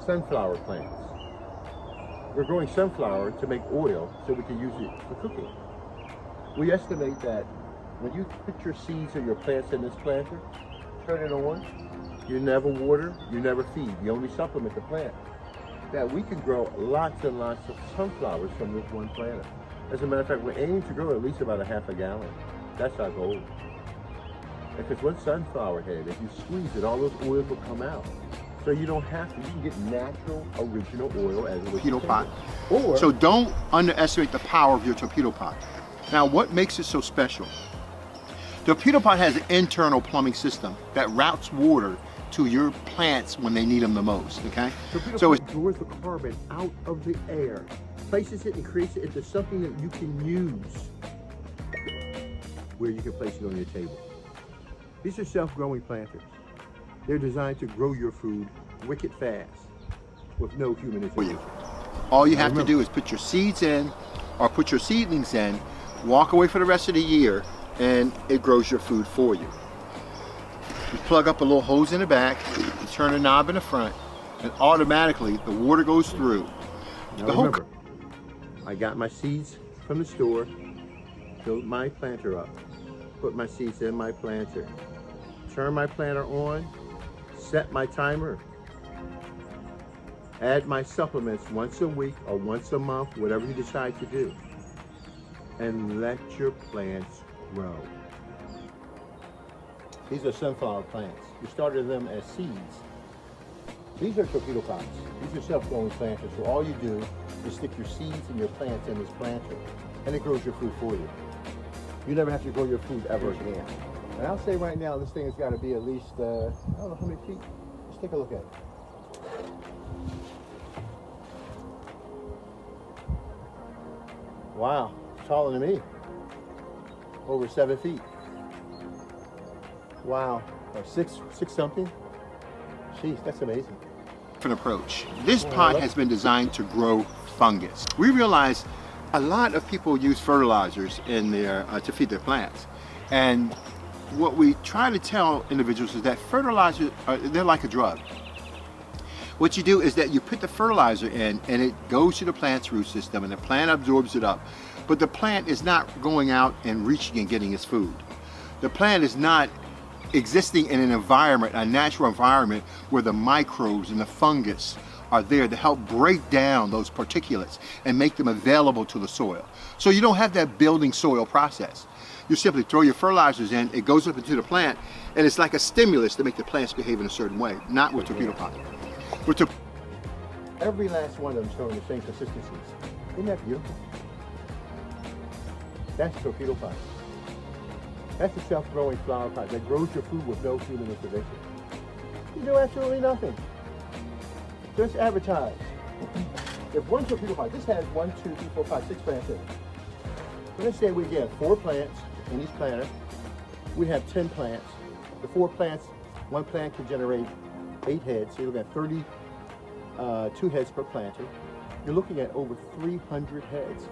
sunflower plants. We're growing sunflower to make oil so we can use it for cooking. We estimate that when you put your seeds or your plants in this planter, turn it on, you never water, you never feed, you only supplement the plant, that we can grow lots and lots of sunflowers from this one planter. As a matter of fact, we're aiming to grow at least about a half a gallon. That's our goal. Because one sunflower head, if you squeeze it, all those oils will come out. So you don't have to, you can get natural, original oil as a torpedo pot. Or, so don't underestimate the power of your torpedo pot. Now, what makes it so special? The torpedo pot has an internal plumbing system that routes water to your plants when they need them the most, okay? So it draws the carbon out of the air, places it and creates it into something that you can use, where you can place it on your table. These are self-growing planters. They're designed to grow your food wicked fast with no human intervention. All you have to do is put your seeds in or put your seedlings in, walk away for the rest of the year, and it grows your food for you. You plug up a little hose in the back, you turn a knob in the front, and automatically the water goes through. Now remember, I got my seeds from the store, filled my planter up, put my seeds in my planter, turn my planter on, set my timer, add my supplements once a week or once a month, whatever you decide to do, and let your plants grow. These are sunflower plants. We started them as seeds. These are torpedo pots. These are self-growing planters. So all you do is stick your seeds and your plants in this planter, and it grows your food for you. You never have to grow your food ever again. And I'll say right now, this thing has got to be at least, I don't know how many feet. Let's take a look at it. Wow, taller than me. Over 7 feet. Wow, or six something. Jeez, that's amazing. Different approach. This pot has been designed to grow fungus. We realize a lot of people use fertilizers in their to feed their plants, and what we try to tell individuals is that fertilizers they're like a drug. What you do is that you put the fertilizer in and it goes to the plant's root system and the plant absorbs it up, but the plant is not going out and reaching and getting its food. The plant is not existing in an environment, a natural environment, where the microbes and the fungus are there to help break down those particulates and make them available to the soil. So you don't have that building soil process. You simply throw your fertilizers in, it goes up into the plant, and it's like a stimulus to make the plants behave in a certain way, not with torpedo pot. Every last one of them showing the same consistencies. Isn't that beautiful? That's torpedo pot. That's a self-growing flower pot that grows your food with no human intervention. You do absolutely nothing. Just advertise. If one torpedo pot, this has 1, 2, 3, 4, 5, 6 plants in it. So let's say we get 4 plants in each planter. We have 10 plants. The 4 plants, one plant can generate 8 heads. So you're looking at 32 heads per planter. You're looking at over 300 heads,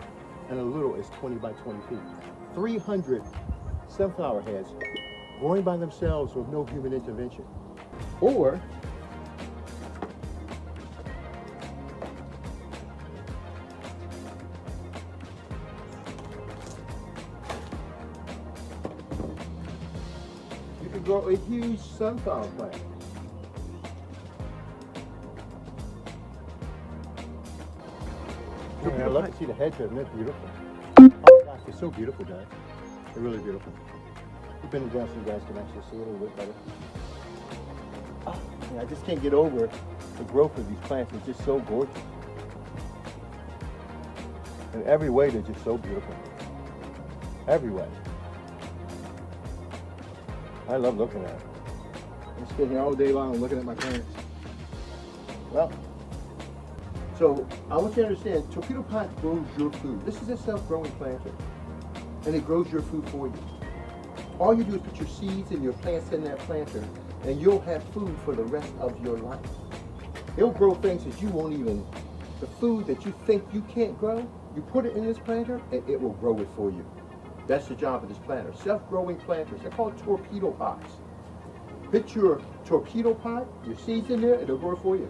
and a little is 20 by 20 feet. 300 sunflower heads growing by themselves with no human intervention. Or you can grow a huge sunflower plant. I love to see the heads of them. They're beautiful. Oh gosh, they're so beautiful, guys. They're really beautiful. We've been down so you guys can actually see it a little bit better. Oh, man, I just can't get over the growth of these plants. It's just so gorgeous. In every way, they're just so beautiful. Every way. I love looking at them. I'm sitting here all day long looking at my plants. Well, so I want you to understand, torpedo pot grows your food. This is a self-growing planter, and it grows your food for you. All you do is put your seeds and your plants in that planter, and you'll have food for the rest of your life. It'll grow things that you won't even, the food that you think you can't grow, you put it in this planter, and it will grow it for you. That's the job of this planter. Self-growing planters, they're called torpedo pots. Put your torpedo pot, your seeds in there, and it'll grow for you.